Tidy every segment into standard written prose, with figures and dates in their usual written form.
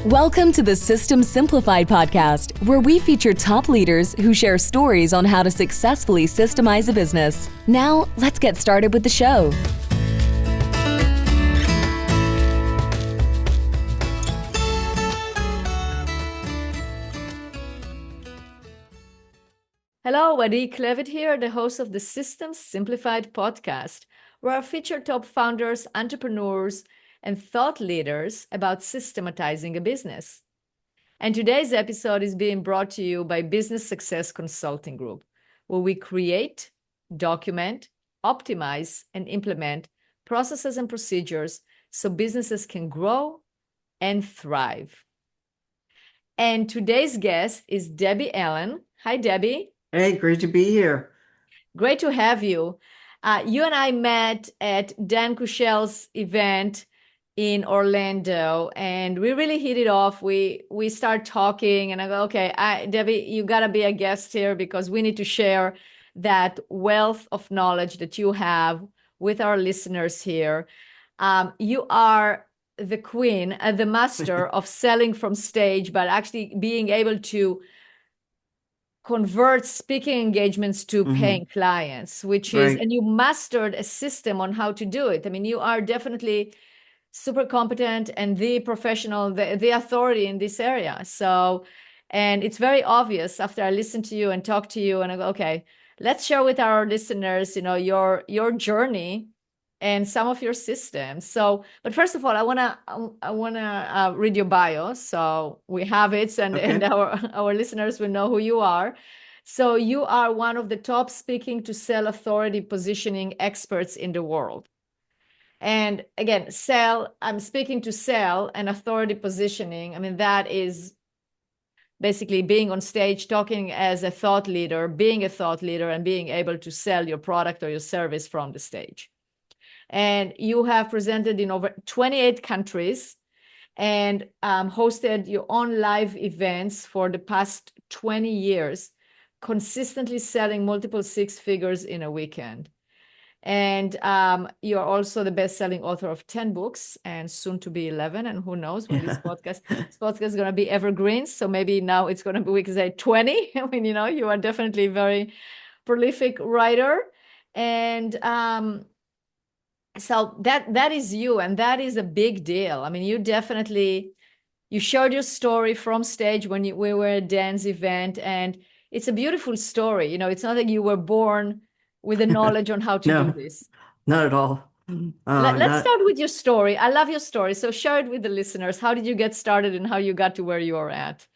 Welcome to the System Simplified podcast, where we feature top leaders who share stories on how to successfully systemize a business. Now, let's get started with the show. Hello, Klevit here, the host of the System Simplified podcast, where I feature top founders, entrepreneurs, and thought leaders about systematizing a business. And today's episode is being brought to you by Business Success Consulting Group, where we create, document, optimize, and implement processes and procedures so businesses can grow and thrive. And today's guest is Debbie Allen. Hi, Debbie. Hey, great to be here. Great to have you. You and I met at Dan Kushell's event in Orlando, and we really hit it off. We start talking, and I go, okay, Debbie, you gotta be a guest here because we need to share that wealth of knowledge that you have with our listeners here. You are the queen, the master of selling from stage, but actually being able to convert speaking engagements to paying clients, which is, Right. and you mastered a system on how to do it. I mean, you are definitely super competent and the professional, the authority in this area. So, and it's very obvious after I listen to you and talk to you and I go, okay, let's share with our listeners, your journey and some of your systems. So, but first of all, I wanna read your bio so we have it, and Okay. our listeners will know who you are. So you are one of the top speaking to sell authority positioning experts in the world. And again, I'm speaking to sell and authority positioning. I mean, that is basically being on stage, talking as a thought leader, being a thought leader, and being able to sell your product or your service from the stage. And you have presented in over 28 countries and hosted your own live events for the past 20 years, consistently selling multiple six figures in a weekend. And you're also the best-selling author of 10 books and soon to be 11. And who knows when this podcast is going to be evergreen. So maybe now it's going to be, we can say 20. I mean, you are definitely a very prolific writer. And so that is you, and that is a big deal. I mean, you shared your story from stage when we were at Dan's event, and it's a beautiful story. It's not like you were born with the knowledge on how to do No, this. not at all. Let's Not start with your story. I love your story. So share it with the listeners. How did you get started and how you got to where you are at?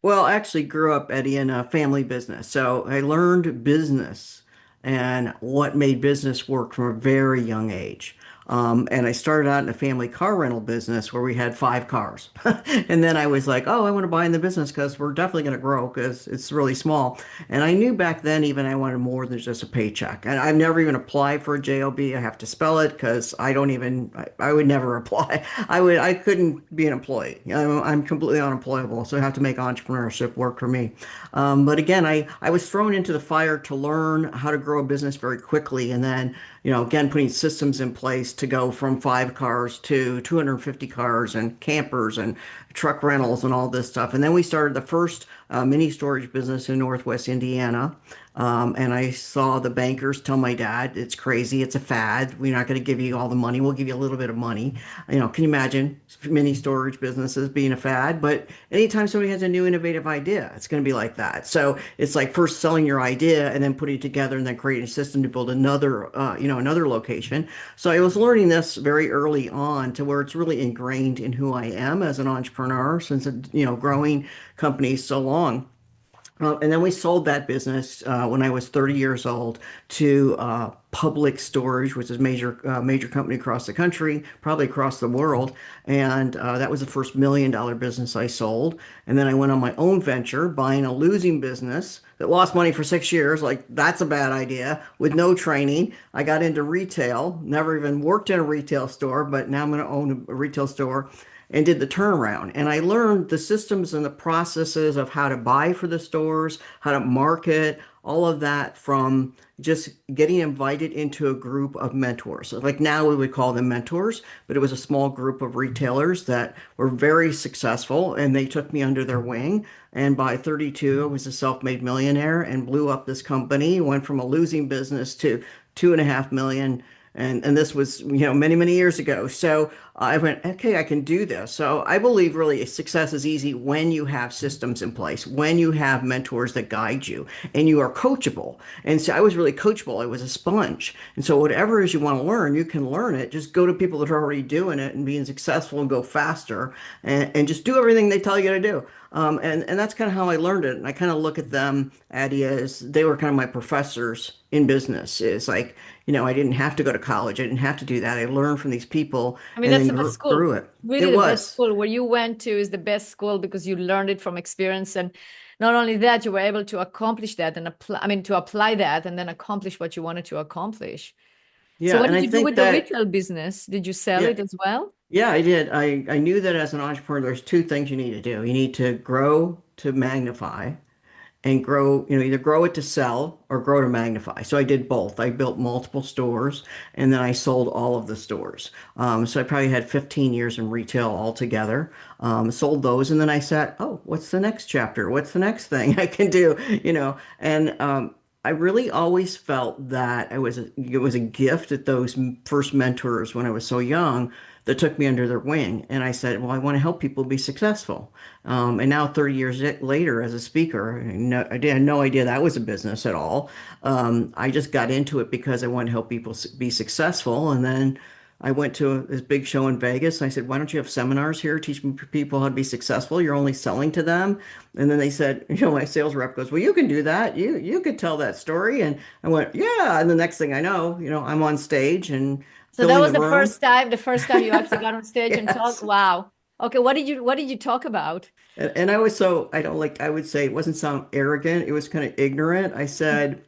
Well, I actually grew up, Eddie, in a family business. So I learned business and what made business work from a very young age. And I started out in a family car rental business where we had 5 cars. And then I was like, oh, I want to buy in the business because we're definitely going to grow because it's really small. And I knew back then even I wanted more than just a paycheck. And I've never even applied for a job. I have to spell it because I would never apply. I couldn't be an employee. I'm completely unemployable. So I have to make entrepreneurship work for me. But again, I was thrown into the fire to learn how to grow a business very quickly. And then, again, putting systems in place to go from 5 cars to 250 cars and campers and truck rentals and all this stuff. And then we started the first mini storage business in Northwest Indiana. And I saw the bankers tell my dad, it's crazy, it's a fad. We're not going to give you all the money. We'll give you a little bit of money. Can you imagine mini storage businesses being a fad? But anytime somebody has a new innovative idea, it's going to be like that. So it's like first selling your idea and then putting it together and then creating a system to build another location. So I was learning this very early on to where it's really ingrained in who I am as an entrepreneur since, growing companies so long. And then we sold that business when I was 30 years old to Public Storage, which is a major company across the country, probably across the world. And that was the first $1 million business I sold. And then I went on my own venture, buying a losing business that lost money for 6 years. Like, that's a bad idea with no training. I got into retail, never even worked in a retail store, but now I'm going to own a retail store and did the turnaround. And I learned the systems and the processes of how to buy for the stores, how to market, all of that from just getting invited into a group of mentors. So like now we would call them mentors, but it was a small group of retailers that were very successful and they took me under their wing. And by 32, I was a self-made millionaire and blew up this company, went from a losing business to 2.5 million. And this was, many, many years ago. So I went, okay, I can do this. So I believe really success is easy when you have systems in place, when you have mentors that guide you and you are coachable. And so I was really coachable. I was a sponge. And so whatever it is you want to learn, you can learn it. Just go to people that are already doing it and being successful and go faster and just do everything they tell you to do. And that's kind of how I learned it. And I kind of look at them, Addie, as they were kind of my professors in business. It's like, I didn't have to go to college. I didn't have to do that. I learned from these people I mean, and that's then the best school. grew it. Really, It the best was. school where you went to is the best school because you learned it from experience. And not only that, you were able to accomplish that and apply, I mean, to apply that and then accomplish what you wanted to accomplish. So Yeah. what And did I you do think with the that, retail business? Did you sell yeah, it as well? yeah, I did. I knew that as an entrepreneur, there's two things you need to do. You need to grow to magnify and grow, either grow it to sell or grow to magnify. So I did both. I built multiple stores and then I sold all of the stores. So I probably had 15 years in retail altogether. Sold those and then I said, oh, what's the next chapter? What's the next thing I can do? And I really always felt that it was a gift at those first mentors when I was so young that took me under their wing. And I said, well, I want to help people be successful. And now 30 years later as a speaker, I had no idea that was a business at all. I just got into it because I wanted to help people be successful. And then I went to this big show in Vegas. I said, why don't you have seminars here teaching people how to be successful? You're only selling to them. And then they said, my sales rep goes, well, you can do that. You could tell that story. And I went, yeah. And the next thing I know, I'm on stage and So that filling was the room. the first time you actually got on stage and talked. Yes. Wow. Okay, what did you talk about? And I was so, I don't like, I would say it wasn't sound arrogant. It was kind of ignorant. I said,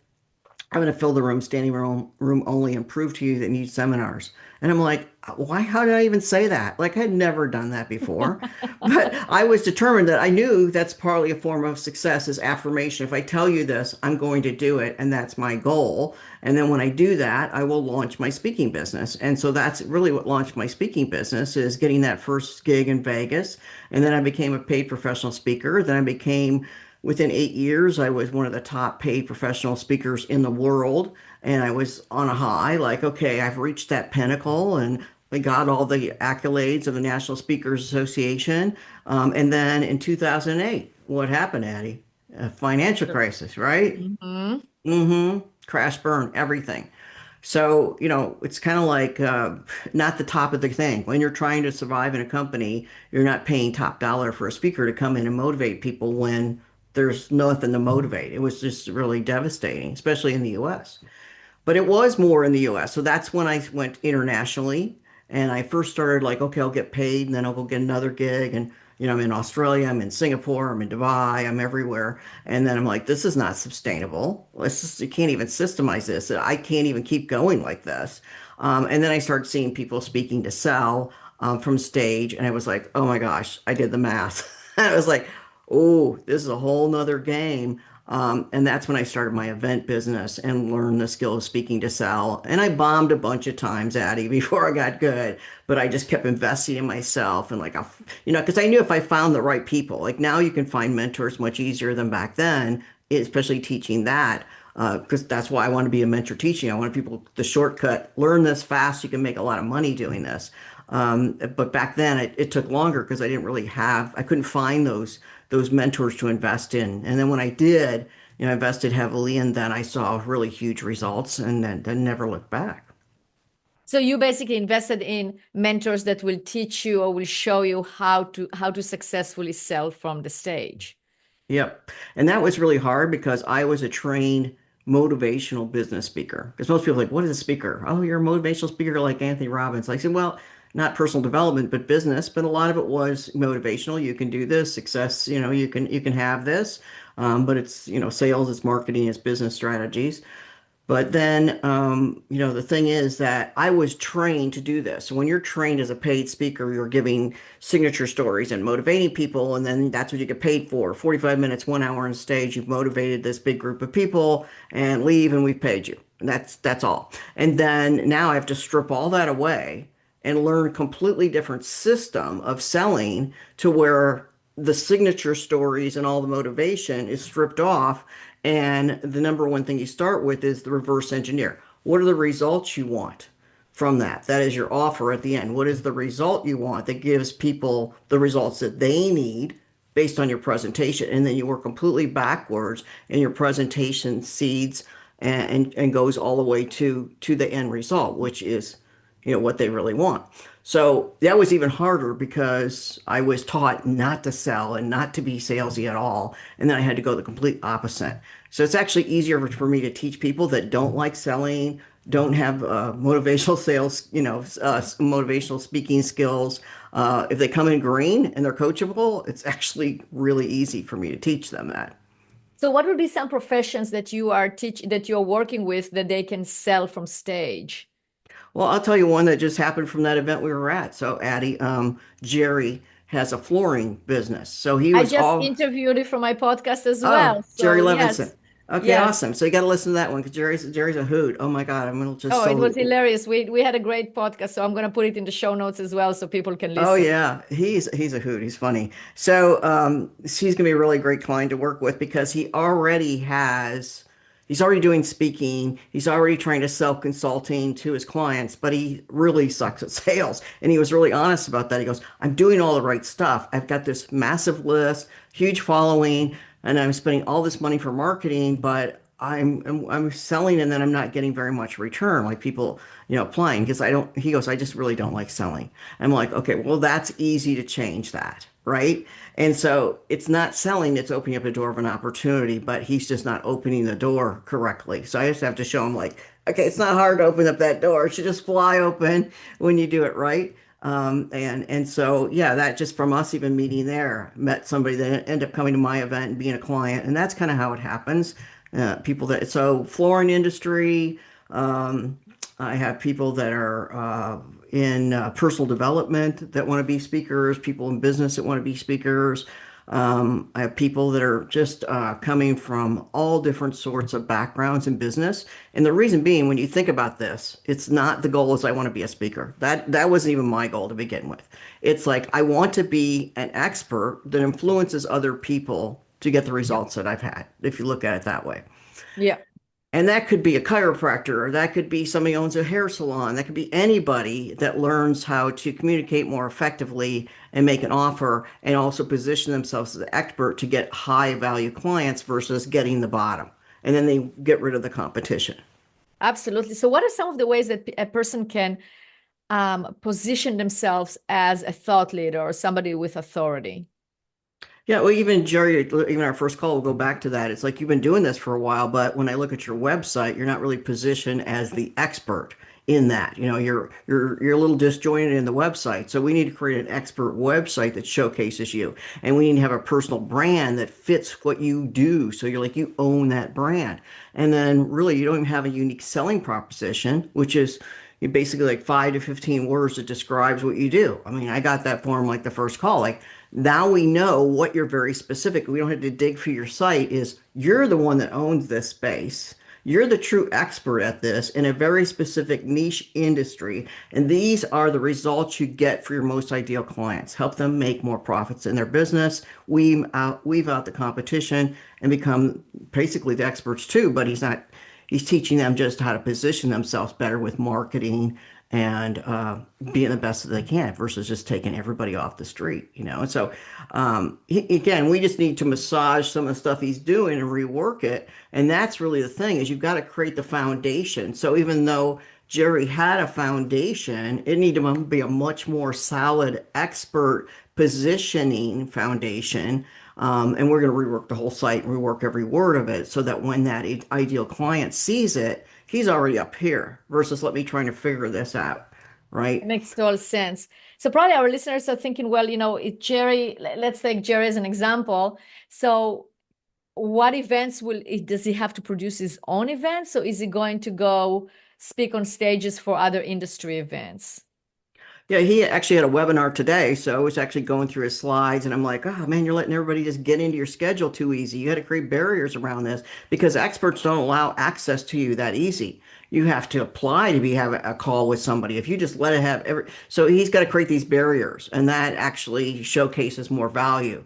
I'm going to fill the room, standing room only, and prove to you that you need seminars. And I'm like, why? How did I even say that? Like, I'd never done that before. But I was determined that I knew that's partly a form of success is affirmation. If I tell you this, I'm going to do it. And that's my goal. And then when I do that, I will launch my speaking business. And so that's really what launched my speaking business is getting that first gig in Vegas. And then I became a paid professional speaker. Then I became Within 8 years, I was one of the top paid professional speakers in the world. And I was on a high, like, okay, I've reached that pinnacle and I got all the accolades of the National Speakers Association. And then in 2008, what happened, Addie? A financial crisis, right? Hmm. Mm-hmm. Crash, burn, everything. So, it's kind of like not the top of the thing. When you're trying to survive in a company, you're not paying top dollar for a speaker to come in and motivate people when there's nothing to motivate. It was just really devastating, especially in the US. But it was more in the US. So that's when I went internationally. And I first started like, okay, I'll get paid and then I'll go get another gig. And, I'm in Australia, I'm in Singapore, I'm in Dubai, I'm everywhere. And then I'm like, this is not sustainable. You can't even systemize this. I can't even keep going like this. And then I started seeing people speaking to sell from stage. And I was like, oh my gosh, I did the math. I was like, oh, this is a whole nother game. And that's when I started my event business and learned the skill of speaking to sell. And I bombed a bunch of times, Addie, before I got good. But I just kept investing in myself and because I knew if I found the right people, like now you can find mentors much easier than back then, especially teaching that. Because that's why I want to be a mentor teaching. I want people the shortcut, learn this fast. You can make a lot of money doing this. But back then it took longer because I couldn't find those mentors to invest in. And then when I did, I invested heavily and then I saw really huge results and then never looked back. So you basically invested in mentors that will teach you or will show you how to successfully sell from the stage. Yep. And that was really hard because I was a trained motivational business speaker. Because most people are like, what is a speaker? Oh, you're a motivational speaker like Anthony Robbins. I said, well, not personal development, but business. But a lot of it was motivational. You can do this, success, you can have this. But it's, sales, it's marketing, it's business strategies. But then, the thing is that I was trained to do this. So when you're trained as a paid speaker, you're giving signature stories and motivating people, and then that's what you get paid for. 45 minutes, 1 hour on stage, you've motivated this big group of people and leave, and we've paid you. And that's all. And then now I have to strip all that away and learn a completely different system of selling to where the signature stories and all the motivation is stripped off. And the number one thing you start with is the reverse engineer. What are the results you want from that? That is your offer at the end. What is the result you want that gives people the results that they need based on your presentation? And then you work completely backwards and your presentation seeds and goes all the way to the end result, which is what they really want. So that was even harder because I was taught not to sell and not to be salesy at all. And then I had to go the complete opposite. So it's actually easier for me to teach people that don't like selling, don't have motivational sales, motivational speaking skills. If they come in green and they're coachable, it's actually really easy for me to teach them that. So what would be some professions that you're working with that they can sell from stage? Well, I'll tell you one that just happened from that event we were at. So, Addie, Jerry has a flooring business. So he I was just all, interviewed it for my podcast as oh, well. Jerry So Levinson. yes, Okay, yes. awesome. So you got to listen to that one because Jerry's a hoot. Oh my God, I'm gonna just Oh, it was so. hilarious. We had a great podcast, so I'm going to put it in the show notes as well so people can Oh listen. yeah, he's a hoot. He's funny. So he's gonna be a really great client to work with because he's already doing speaking. He's already trying to sell consulting to his clients, but he really sucks at sales. And he was really honest about that. He goes, "I'm doing all the right stuff. I've got this massive list, huge following, and I'm spending all this money for marketing, but I'm selling and then I'm not getting very much return, like people, applying because I don't." He goes, "I just really don't like selling." I'm like, okay, well, that's easy to change that, right? And so it's not selling, it's opening up a door of an opportunity, but he's just not opening the door correctly. So I just have to show him, like, okay, it's not hard to open up that door. It should just fly open when you do it right. And so yeah, that just from us even meeting there, met somebody that ended up coming to my event and being a client, and that's kind of how it happens. People that so flooring industry. Um, I have people that are in personal development that want to be speakers, people in business that want to be speakers. I have people that are just coming from all different sorts of backgrounds in business. And the reason being, when you think about this, it's not the goal is I want to be a speaker. That wasn't even my goal to begin with. It's like I want to be an expert that influences other people to get the results that I've had, if you look at it that way. Yeah. And that could be a chiropractor, or that could be somebody who owns a hair salon. That could be anybody that learns how to communicate more effectively and make an offer and also position themselves as an expert to get high value clients versus getting the bottom. And then they get rid of the competition. Absolutely. So what are some of the ways that a person can position themselves as a thought leader or somebody with authority? Yeah, well, even Jerry, even our first call, we'll go back to that. It's like you've been doing this for a while, but when I look at your website, you're not really positioned as the expert in that. You're a little disjointed in the website. So we need to create an expert website that showcases you, and we need to have a personal brand that fits what you do. So you're like you own that brand, and then really you don't even have a unique selling proposition, which is basically like 5 to 15 words that describes what you do. I mean, I got that form like the first call, like now we know what you're very specific. We don't have to dig for your site is you're the one that owns this space. You're the true expert at this in a very specific niche industry. And these are the results you get for your most ideal clients. Help them make more profits in their business, weave out the competition, and become basically the experts too. But he's teaching them just how to position themselves better with marketing and being the best that they can versus just taking everybody off the street. And so, again, we just need to massage some of the stuff he's doing and rework it. And that's really the thing is you've got to create the foundation. So even though Jerry had a foundation, it needed to be a much more solid expert positioning foundation. And we're going to rework the whole site and rework every word of it so that when that ideal client sees it, he's already up here versus let me trying to figure this out, It right? makes total sense. So probably our listeners are thinking, well, let's take Jerry as an example. So what events does he have to produce his own events? So is he going to go speak on stages for other industry events? Yeah, he actually had a webinar today, so I was actually going through his slides, and I'm like, oh man, you're letting everybody just get into your schedule too easy. You got to create barriers around this because experts don't allow access to you that easy. You have to apply to be have a call with somebody. If you just let it have every, so he's got to create these barriers, and that actually showcases more value.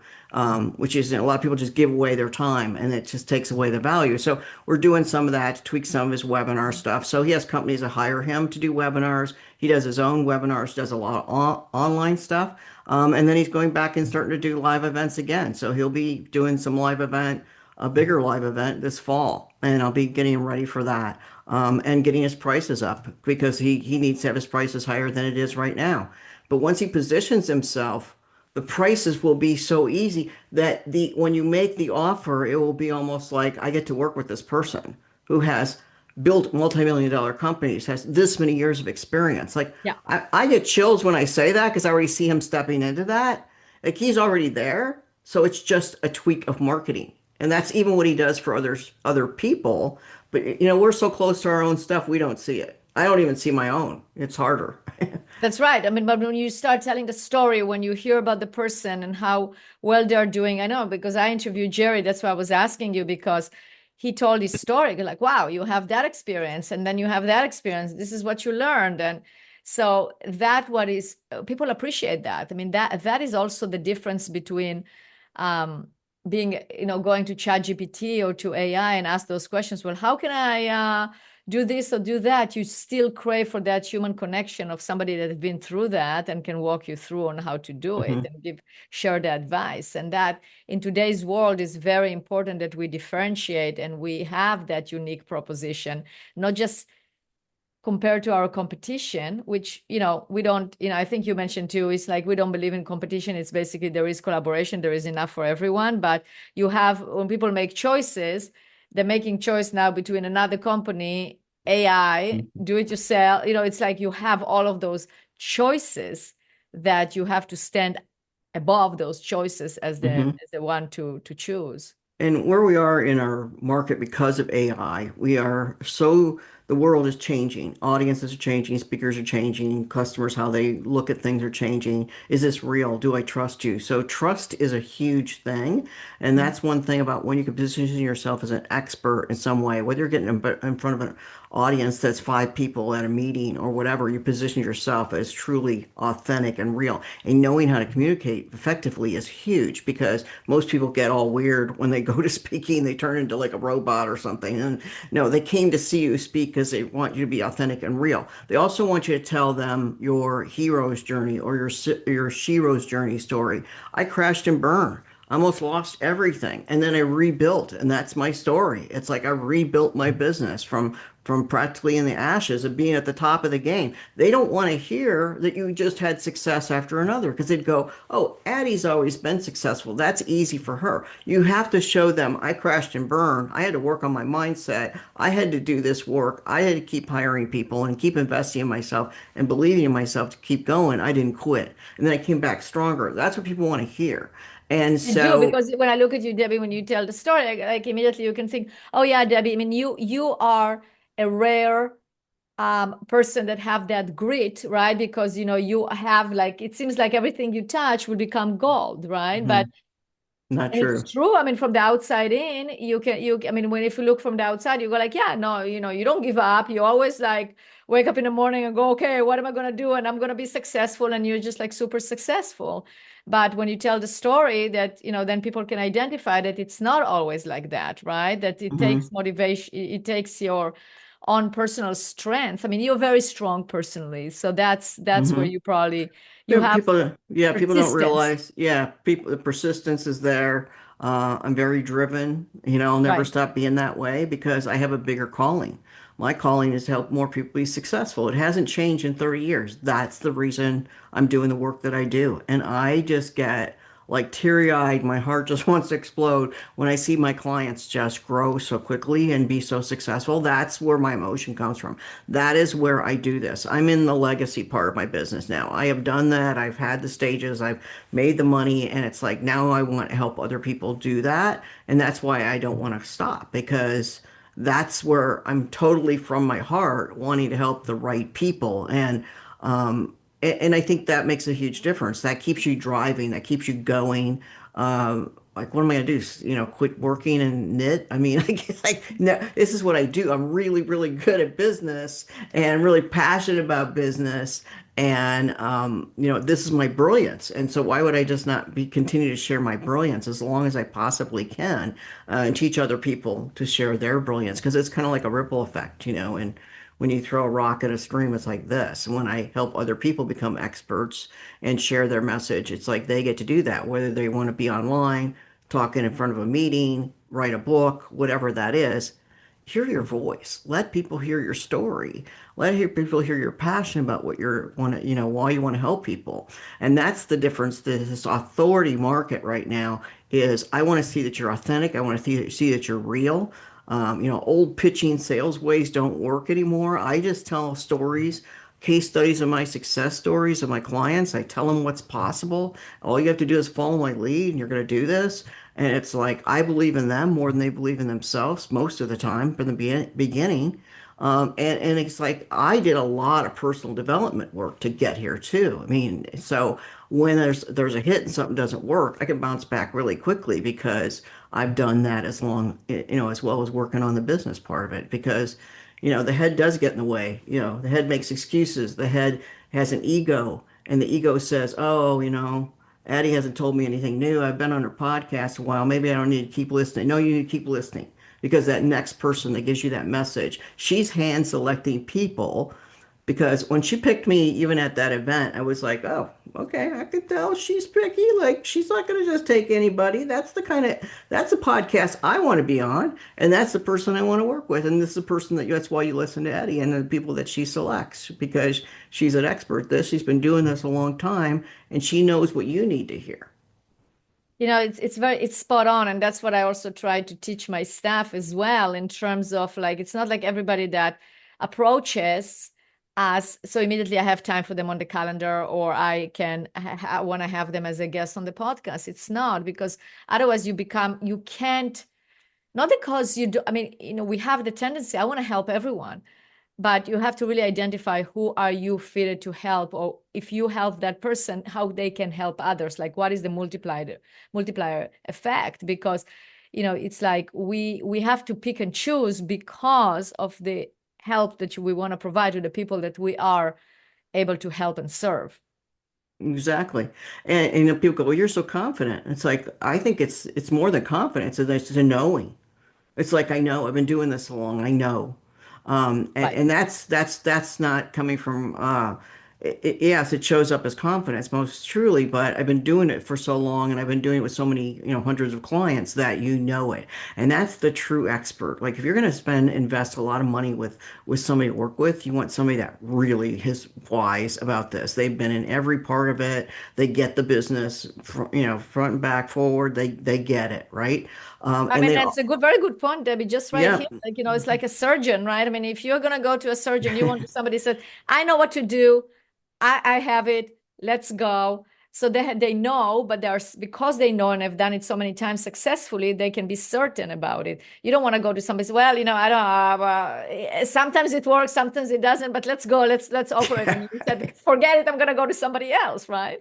Which is, a lot of people just give away their time and it just takes away the value. So we're doing some of that to tweak some of his webinar stuff. So he has companies that hire him to do webinars. He does his own webinars, does a lot of online stuff. And then he's going back and starting to do live events again. So he'll be doing some live event, a bigger live event this fall. And I'll be getting him ready for that. And getting his prices up because he needs to have his prices higher than it is right now. But once he positions himself, the prices will be so easy that the when you make the offer, it will be almost like I get to work with this person who has built multi-million dollar companies, has this many years of experience. Like Yeah. I get chills when I say that because I already see him stepping into that. Like he's already there. So it's just a tweak of marketing. And that's even what he does for other people. But we're so close to our own stuff, we don't see it. I don't even see my own. It's harder. That's right. I mean, but when you start telling the story, when you hear about the person and how well they're doing, I know because I interviewed Jerry. That's why I was asking you because he told his story. You're like, wow, you have that experience, and then you have that experience. This is what you learned, and so that what is people appreciate that. I mean, that is also the difference between um, being, going to ChatGPT or to AI and ask those questions. Well, how can I do this or do that? You still crave for that human connection of somebody that has been through that and can walk you through on how to do it Mhm. and share the advice. And that in today's world is very important that we differentiate and we have that unique proposition, not just compared to our competition, which, we don't, I think you mentioned too, it's like we don't believe in competition. It's basically there is collaboration, there is enough for everyone. But you have, when people make choices, they're making choice now between another company, AI, do it yourself. It's like you have all of those choices that you have to stand above those choices as the Mhm. as the one to choose. And where we are in our market because of AI, the world is changing. Audiences are changing, speakers are changing, customers, how they look at things are changing. Is this real? Do I trust you? So trust is a huge thing. And that's one thing about when you can position yourself as an expert in some way, whether you're getting in front of an audience that's five people at a meeting or whatever, you position yourself as truly authentic and real. And knowing how to communicate effectively is huge because most people get all weird when they go to speaking, they turn into like a robot or something. And no, they came to see you speak because they want you to be authentic and real. They also want you to tell them your hero's journey or your shero's journey story. I crashed and burned. I almost lost everything and then I rebuilt, and that's my story. It's like I rebuilt my business from practically in the ashes of being at the top of the game. They don't want to hear that you just had success after another because they'd go, "Oh, Addie's always been successful. That's easy for her." You have to show them I crashed and burned. I had to work on my mindset. I had to do this work. I had to keep hiring people and keep investing in myself and believing in myself to keep going. I didn't quit. And then I came back stronger. That's what people want to hear. And I do, so, because when I look at you, Debbie, when you tell the story, like immediately you can think, oh yeah, Debbie, I mean, you are a rare person that have that grit, right? Because you have, like, it seems like everything you touch will become gold, right? But mhm, not and it's true. true. I mean, from the outside in, I mean, if you look from the outside, you go like, yeah, no, you don't give up. You always like wake up in the morning and go, okay, what am I going to do? And I'm going to be successful. And you're just like super successful. But when you tell the story that, then people can identify that it's not always like that, right? That it takes Mhm, motivation, it takes your own personal strength. I mean, you're very strong personally. So that's where mhm. you probably, you Yeah, have people don't persistence. realize. Yeah, people, the persistence is there. I'm very driven. I'll never Right. stop being that way because I have a bigger calling. My calling is to help more people be successful. It hasn't changed in 30 years. That's the reason I'm doing the work that I do. And I just get like teary-eyed. My heart just wants to explode when I see my clients just grow so quickly and be so successful. That's where my emotion comes from. That is where I do this. I'm in the legacy part of my business now. I have done that. I've had the stages. I've made the money, and it's like now I want to help other people do that. And that's why I don't want to stop, because that's where I'm totally from my heart wanting to help the right people. And I think that makes a huge difference. That keeps you driving, that keeps you going. Like, what am I gonna do? Quit working and knit? I mean, I guess like, no, this is what I do. I'm really, really good at business and really passionate about business. And this is my brilliance. And so why would I just not be continue to share my brilliance as long as I possibly can, and teach other people to share their brilliance? Because it's kind of like a ripple effect, and when you throw a rock in a stream, it's like this. And when I help other people become experts and share their message, it's like they get to do that, whether they want to be online, talking in front of a meeting, write a book, whatever that is. Hear your voice. Let people hear your story. People hear your passion about what you're want to, why you want to help people. And that's the difference. This authority market right now is I want to see that you're authentic. I want to see that you're real. Old pitching sales ways don't work anymore. I just tell stories, case studies of my success stories of my clients. I tell them what's possible. All you have to do is follow my lead, and you're going to do this. And it's like I believe in them more than they believe in themselves most of the time from the beginning. And it's like I did a lot of personal development work to get here too. I mean, so when there's a hit and something doesn't work, I can bounce back really quickly because I've done that as well as working on the business part of it. Because, the head does get in the way. The head makes excuses. The head has an ego, and the ego says, "Oh, Addie hasn't told me anything new. I've been on her podcast a while. Maybe I don't need to keep listening." No, you need to keep listening, because that next person that gives you that message, she's hand selecting people. Because when she picked me, even at that event, I was like, oh, okay, I could tell she's picky. Like, she's not going to just take anybody. That's the podcast I want to be on. And that's the person I want to work with. And this is the person that's why you listen to Eddie and the people that she selects, because she's an expert at this. She's been doing this a long time, and she knows what you need to hear. It's spot on, and that's what I also try to teach my staff as well, in terms of like it's not like everybody that approaches us, so immediately I have time for them on the calendar, or I can want to have them as a guest on the podcast. It's not, because otherwise you can't, not because you do, I mean, we have the tendency, I want to help everyone, but you have to really identify who are you fitted to help, or if you help that person, how they can help others. Like, what is the multiplier effect? Because it's like we have to pick and choose because of the help that we want to provide to the people that we are able to help and serve. Exactly. And people go, well, you're so confident. It's like, I think it's more than confidence. It's a knowing. It's like, I know I've been doing this so long. I know. Right. And that's not coming from, yes, it shows up as confidence most truly, but I've been doing it for so long, and I've been doing it with so many, hundreds of clients that you know it. And that's the true expert. Like, if you're going to invest a lot of money with somebody to work with, you want somebody that really is wise about this. They've been in every part of it. They get the business, front and back, forward. They get it, right? I And mean, they, that's a very good point, Debbie. Just right yeah. here, like, it's like a surgeon, right? I mean, if you're gonna go to a surgeon, you want to somebody said, "I know what to do. I have it. Let's go." So they know, but because they know and have done it so many times successfully, they can be certain about it. You don't want to go to somebody say, "Well, I don't have. Sometimes it works, sometimes it doesn't, but let's go. Let's operate." And you said, "Forget it. I'm gonna go to somebody else," right?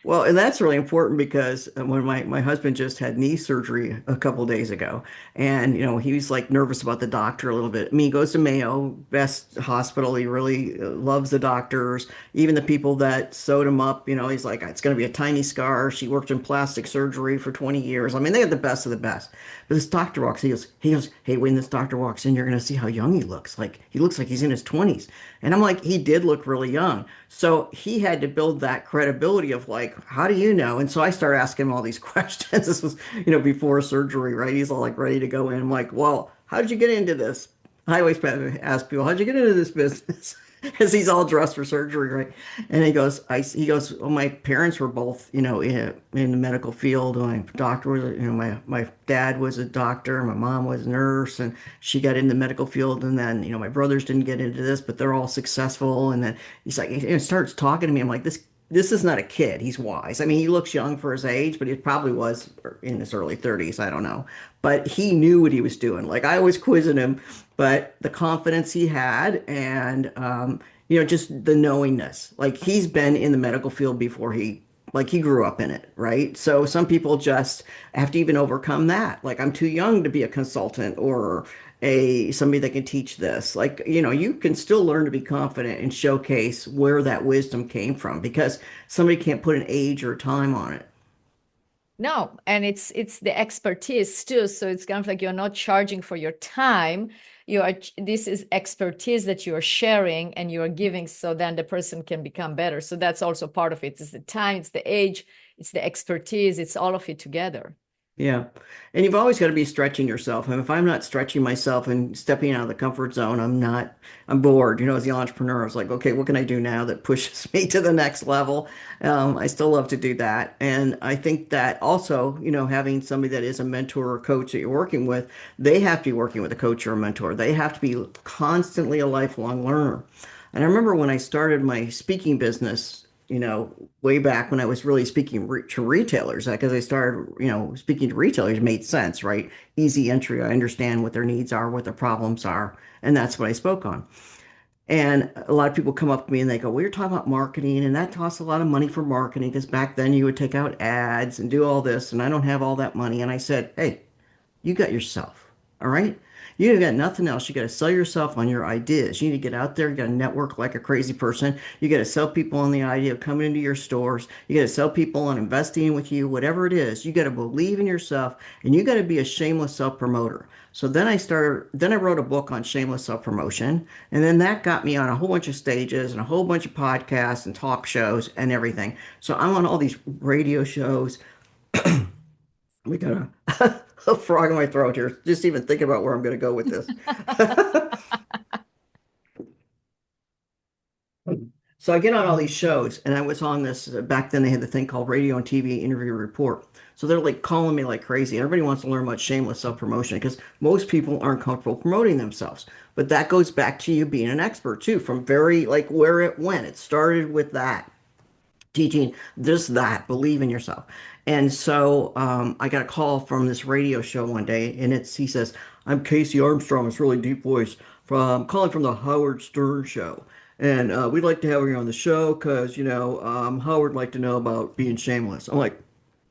Well, and that's really important because when my husband just had knee surgery a couple of days ago, and he was like nervous about the doctor a little bit. I mean, he goes to Mayo, best hospital. He really loves the doctors, even the people that sewed him up. He's like, it's going to be a tiny scar. She worked in plastic surgery for 20 years. I mean, they have the best of the best. But this doctor walks. He goes, hey, when this doctor walks in, you're going to see how young he looks. Like, he looks like he's in his 20s. And I'm like, he did look really young. So he had to build that credibility of like, how do you know? And so I started asking him all these questions. This was, before surgery, right? He's all like ready to go in. I'm like, well, how did you get into this? I always ask people, how'd you get into this business? Because he's all dressed for surgery, right? And he goes, well, my parents were both, in the medical field. My doctor was, my dad was a doctor, my mom was a nurse, and she got in the medical field. And then, my brothers didn't get into this, but they're all successful. And then he's like, he starts talking to me. I'm like, this is not a kid. He's wise. I mean, he looks young for his age, but he probably was in his early 30s. I don't know. But he knew what he was doing. Like I was quizzing him, but the confidence he had and, just the knowingness. Like he's been in the medical field before like he grew up in it, right? So some people just have to even overcome that. Like I'm too young to be a consultant or somebody that can teach this. Like, you can still learn to be confident and showcase where that wisdom came from because somebody can't put an age or time on it. No, and it's the expertise too. So it's kind of like you're not charging for your time. This is expertise that you are sharing and you are giving so then the person can become better. So that's also part of it. It's the time, it's the age, it's the expertise, it's all of it together. Yeah. And you've always got to be stretching yourself. And if I'm not stretching myself and stepping out of the comfort zone, I'm bored. As the entrepreneur, I was like, okay, what can I do now that pushes me to the next level? I still love to do that. And I think that also, having somebody that is a mentor or coach that you're working with, they have to be working with a coach or a mentor. They have to be constantly a lifelong learner. And I remember when I started my speaking business, way back when I was really speaking to retailers, because I started, speaking to retailers made sense, right? Easy entry. I understand what their needs are, what their problems are, and that's what I spoke on. And a lot of people come up to me and they go, well, you're talking about marketing, and that costs a lot of money for marketing because back then you would take out ads and do all this, and I don't have all that money. And I said, hey, you got yourself. All right. You got nothing else. You got to sell yourself on your ideas. You need to get out there. You got to network like a crazy person. You got to sell people on the idea of coming into your stores. You got to sell people on investing with you, whatever it is. You got to believe in yourself and you got to be a shameless self promoter. So then I wrote a book on shameless self promotion. And then that got me on a whole bunch of stages and a whole bunch of podcasts and talk shows and everything. So I'm on all these radio shows. We got a frog in my throat here. Just even thinking about where I'm going to go with this. So I get on all these shows, and I was on this back then. They had the thing called Radio and TV Interview Report. So they're like calling me like crazy. Everybody wants to learn about shameless self-promotion because most people aren't comfortable promoting themselves. But that goes back to you being an expert too, from very like where it went. It started with that teaching this, that, believe in yourself. And so I got a call from this radio show one day, and he says, I'm Casey Armstrong, this really deep voice, calling from the Howard Stern show. And we'd like to have you on the show because, Howard would like to know about being shameless. I'm like,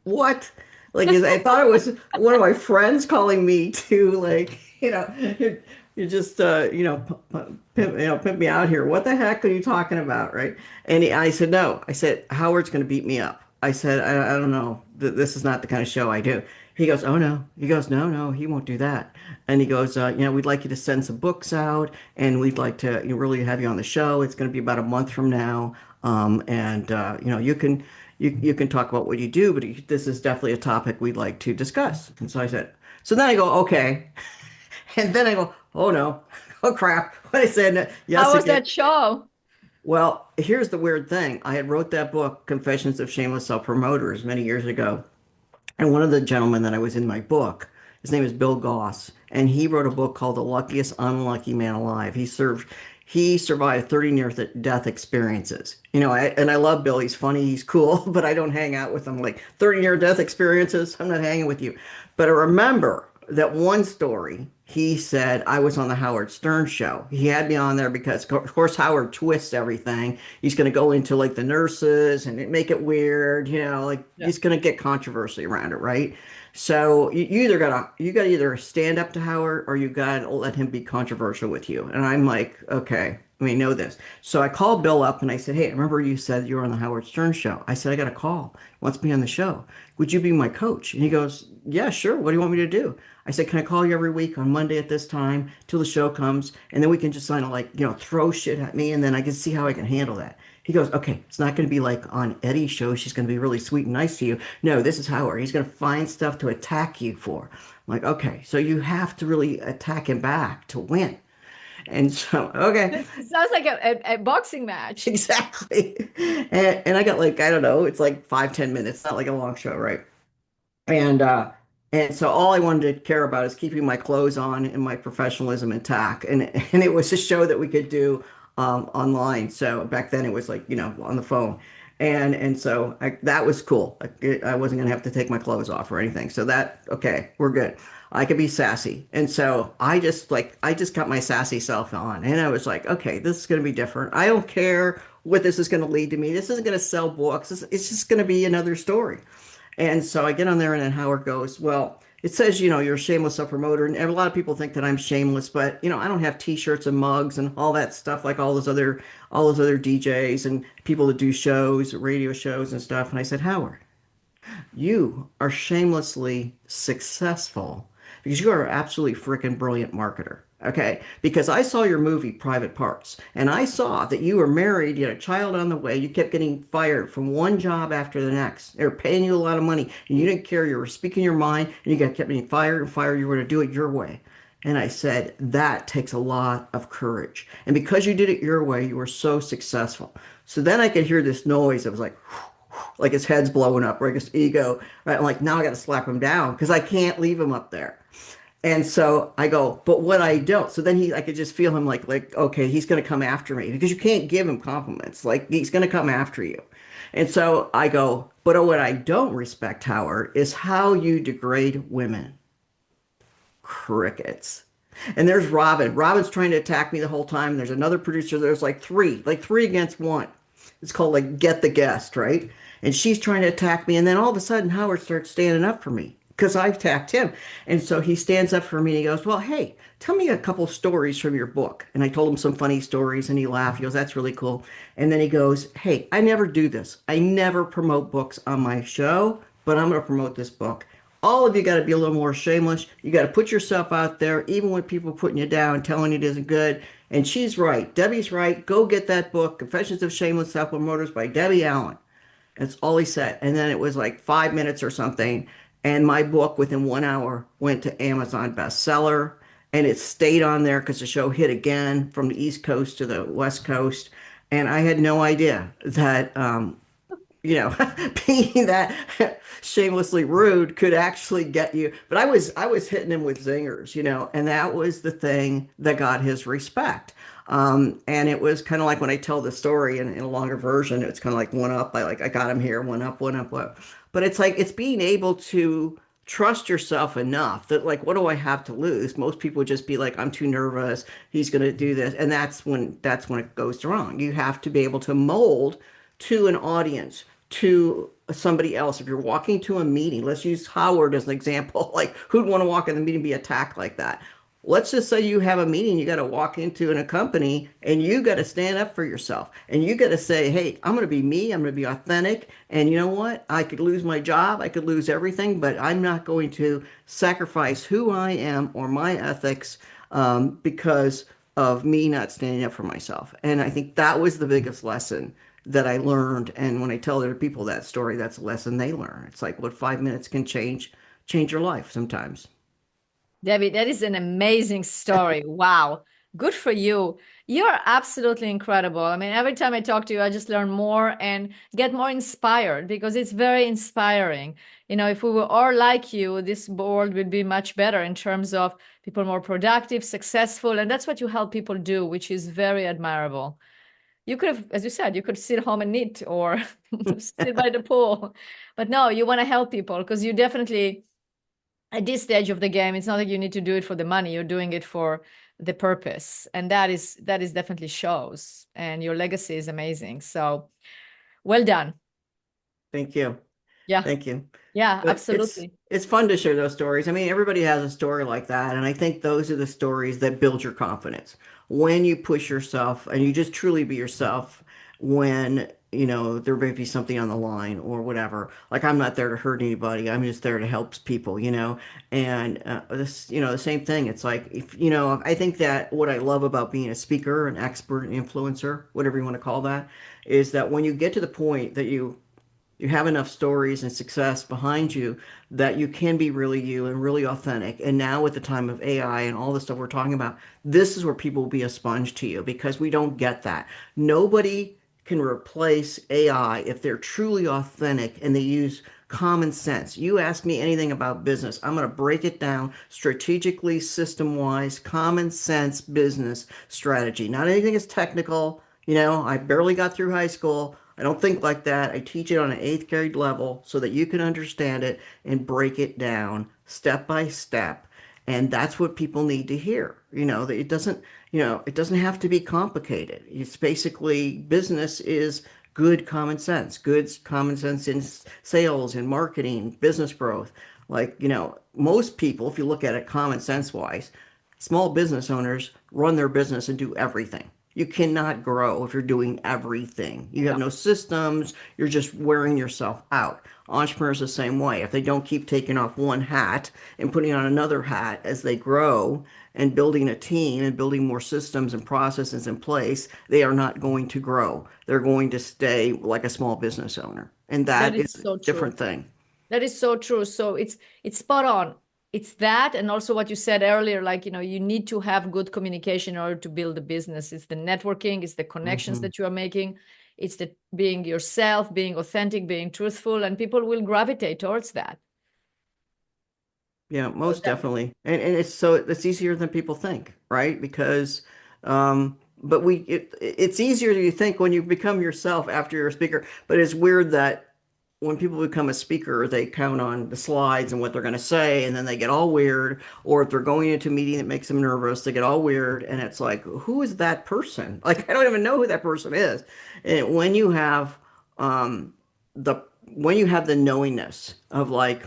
what? Like, I thought it was one of my friends calling me to, like, you just, pimp me out here. What the heck are you talking about, right? And I said, no. I said, Howard's going to beat me up. I said, I don't know. This is not the kind of show I do. He goes, oh no. He goes, no, he won't do that. And he goes, we'd like you to send some books out, and we'd like to really have you on the show. It's going to be about a month from now, and you can talk about what you do, but this is definitely a topic we'd like to discuss. And so I said, so then I go, okay. And then I go, oh no, oh crap. What I said, yes How was again. that show? Well, here's the weird thing. I had wrote that book, Confessions of Shameless Self-Promoters, many years ago. And one of the gentlemen that I was in my book, his name is Bill Goss, and he wrote a book called The Luckiest Unlucky Man Alive. He survived 30 near-death experiences. And I love Bill. He's funny, he's cool, but I don't hang out with him. Like 30 near-death experiences, I'm not hanging with you. But I remember that one story, he said I was on the Howard Stern show. He had me on there because, of course, Howard twists everything. He's going to go into like the nurses and make it weird, Yeah. he's going to get controversy around it, right? So you gotta either stand up to Howard or you gotta let him be controversial with you. And I'm like, okay, we know this. So I called Bill up and I said, hey, I remember you said you were on the Howard Stern show. I said, I got a call. He wants me on the show. Would you be my coach? And he goes, yeah, sure. What do you want me to do? I said, can I call you every week on Monday at this time till the show comes? And then we can just kind of like, throw shit at me and then I can see how I can handle that. He goes, okay, it's not going to be like on Eddie's show. She's going to be really sweet and nice to you. No, this is Howard. He's going to find stuff to attack you for. I'm like, okay, so you have to really attack him back to win. And so, okay, It sounds like a boxing match. exactly. And I got like, I don't know, it's like 5, 10 minutes, not like a long show, right? And so all I wanted to care about is keeping my clothes on and my professionalism intact. And it was a show that we could do online. So back then it was like, on the phone. And so that was cool. I wasn't gonna have to take my clothes off or anything. So that, okay, we're good. I could be sassy. And so I just got my sassy self on and I was like, okay, this is gonna be different. I don't care what this is gonna lead to me. This isn't gonna sell books. It's just gonna be another story. And so I get on there, and then Howard goes, well, it says, you're a shameless self-promoter. And a lot of people think that I'm shameless, but, I don't have t-shirts and mugs and all that stuff like all those other DJs and people that do shows, radio shows and stuff. And I said, Howard, you are shamelessly successful because you are an absolutely freaking brilliant marketer. Okay. Because I saw your movie, Private Parts, and I saw that you were married, you had a child on the way. You kept getting fired from one job after the next. They were paying you a lot of money and you didn't care. You were speaking your mind and you kept getting fired and fired. You were going to do it your way. And I said, that takes a lot of courage. And because you did it your way, you were so successful. So then I could hear this noise. It was like his head's blowing up, like his ego. Right? I'm like, now I got to slap him down because I can't leave him up there. And so I go, but what I don't. So then I could just feel him okay, he's going to come after me because you can't give him compliments. Like he's going to come after you. And so I go, but what I don't respect, Howard, is how you degrade women. Crickets. And there's Robin. Robin's trying to attack me the whole time. There's another producer. There's like three against one. It's called like Get the Guest, right? And she's trying to attack me. And then all of a sudden, Howard starts standing up for me because I attacked him. And so he stands up for me and he goes, well, hey, tell me a couple stories from your book. And I told him some funny stories and he laughed. He goes, that's really cool. And then he goes, hey, I never do this. I never promote books on my show, but I'm going to promote this book. All of you got to be a little more shameless. You got to put yourself out there, even when people are putting you down, telling you it isn't good. And she's right. Debbie's right. Go get that book, Confessions of Shameless Self-Promoters by Debbie Allen. That's all he said. And then it was like 5 minutes or something. And my book within 1 hour went to Amazon bestseller. And it stayed on there because the show hit again from the East Coast to the West Coast. And I had no idea that you know, being that shamelessly rude could actually get you. But I was hitting him with zingers, and that was the thing that got his respect. And it was kind of like when I tell the story in a longer version, it's kind of like one up. I got him here, one up, one up, one up. But it's like it's being able to trust yourself enough that like, what do I have to lose? Most people would just be like, I'm too nervous. He's going to do this, and that's when it goes wrong. You have to be able to mold to an audience, to somebody else. If you're walking to a meeting, let's use Howard as an example. Like, who'd want to walk in the meeting and be attacked like that? Let's just say you have a meeting, you got to walk into a company and you got to stand up for yourself and you got to say, hey, I'm going to be me. I'm going to be authentic. And you know what? I could lose my job. I could lose everything, but I'm not going to sacrifice who I am or my ethics because of me not standing up for myself. And I think that was the biggest lesson that I learned. And when I tell other people that story, that's a lesson they learn. It's like what 5 minutes can change your life sometimes. Debbie, that is an amazing story. Wow. Good for you. You're absolutely incredible. I mean, every time I talk to you, I just learn more and get more inspired because it's very inspiring. If we were all like you, this world would be much better in terms of people more productive, successful. And that's what you help people do, which is very admirable. You could have, as you said, you could sit home and knit or sit by the pool. But no, you want to help people because you definitely, at this stage of the game, it's not like you need to do it for the money. You're doing it for the purpose. And that is definitely shows. And your legacy is amazing. So well done. Thank you. Yeah. Thank you. Yeah, But it's absolutely. it's fun to share those stories. I mean, everybody has a story like that, and I think those are the stories that build your confidence. When you push yourself and you just truly be yourself when, there may be something on the line or whatever. Like I'm not there to hurt anybody. I'm just there to help people. And the same thing. It's like I think that what I love about being a speaker, an expert, an influencer, whatever you want to call that, is that when you get to the point that you You have enough stories and success behind you that you can be really you and really authentic. And now, at the time of AI and all the stuff we're talking about, this is where people will be a sponge to you because we don't get that. Nobody can replace AI if they're truly authentic and they use common sense. You ask me anything about business, I'm going to break it down strategically, system wise, common sense business strategy. Not anything is technical. I barely got through high school. I don't think like that. I teach it on an eighth grade level so that you can understand it and break it down step by step. And that's what people need to hear. That it doesn't have to be complicated. It's basically business is good common sense, good common sense in sales and marketing, business growth. Like, most people, if you look at it common sense wise, small business owners run their business and do everything. You cannot grow if you're doing everything. You have no systems. You're just wearing yourself out. Entrepreneurs the same way. If they don't keep taking off one hat and putting on another hat as they grow and building a team and building more systems and processes in place, they are not going to grow. They're going to stay like a small business owner. And That that is is a so different true. thing. That is so true. So it's spot on. It's that, and also what you said earlier, like, you need to have good communication in order to build a business. It's the networking, it's the connections Hmm. that you are making, it's the being yourself, being authentic, being truthful, and people will gravitate towards that. Yeah, So most that, definitely. And it's easier than people think, right? Because but it's easier than you think when you become yourself after you're a speaker. But it's weird that when people become a speaker, they count on the slides and what they're going to say, and then they get all weird. Or if they're going into a meeting that makes them nervous, they get all weird, and it's like, who is that person? Like, I don't even know who that person is. And um the when you have the knowingness of like,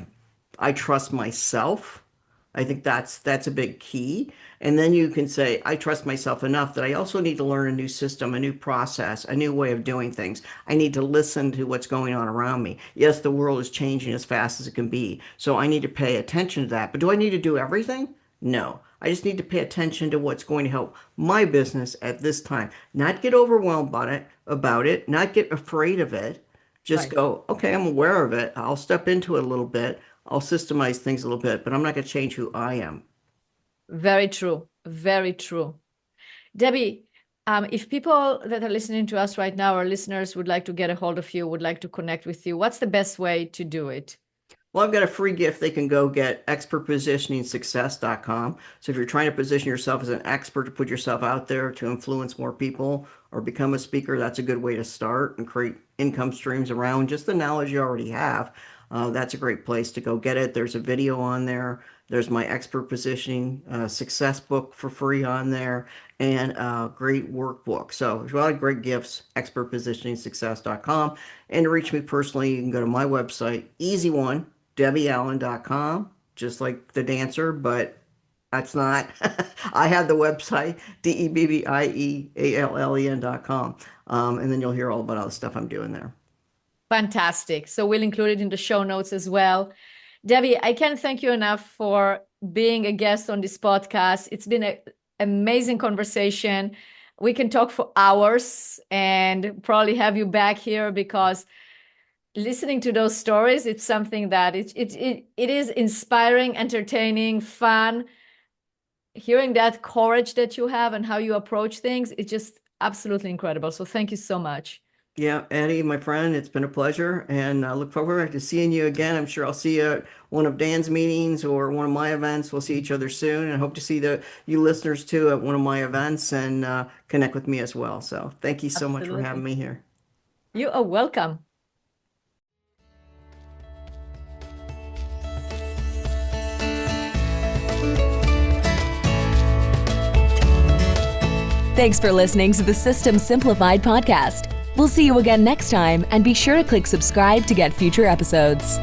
I trust myself. I think that's a big key. And then you can say, I trust myself enough that I also need to learn a new system, a new process, a new way of doing things. I need to listen to what's going on around me. Yes, the world is changing as fast as it can be. So I need to pay attention to that. But do I need to do everything? No. I just need to pay attention to what's going to help my business at this time. Not get overwhelmed about it, not get afraid of it. Just right. go, okay, I'm aware of it. I'll step into it a little bit. I'll systemize things a little bit, but I'm not going to change who I am. Very true. Very true. Debbie, if people that are listening to us right now, our listeners, would like to get a hold of you, would like to connect with you, what's the best way to do it? Well, I've got a free gift. They can go get expertpositioningsuccess.com. So if you're trying to position yourself as an expert to put yourself out there to influence more people or become a speaker, that's a good way to start and create income streams around just the knowledge you already have. That's a great place to go get it. There's a video on there. There's my expert positioning success book for free on there and a great workbook. So there's a lot of great gifts, expertpositioningsuccess.com. And to reach me personally, you can go to my website, easy one, debbieallen.com, just like the dancer, but that's not. I have the website, debbieallen.com. And then you'll hear all about all the stuff I'm doing there. Fantastic. So we'll include it in the show notes as well. Debbie, I can't thank you enough for being a guest on this podcast. It's been an amazing conversation. We can talk for hours and probably have you back here because listening to those stories, it's something that it is inspiring, entertaining, fun. Hearing that courage that you have and how you approach things, it's just absolutely incredible. So thank you so much. Yeah, Eddie, my friend, it's been a pleasure, and I look forward to seeing you again. I'm sure I'll see you at one of Dan's meetings or one of my events. We'll see each other soon, and I hope to see you listeners too at one of my events and connect with me as well. So thank you so much for having Absolutely. me here. You are welcome. Thanks for listening to the System Simplified podcast. We'll see you again next time, and be sure to click subscribe to get future episodes.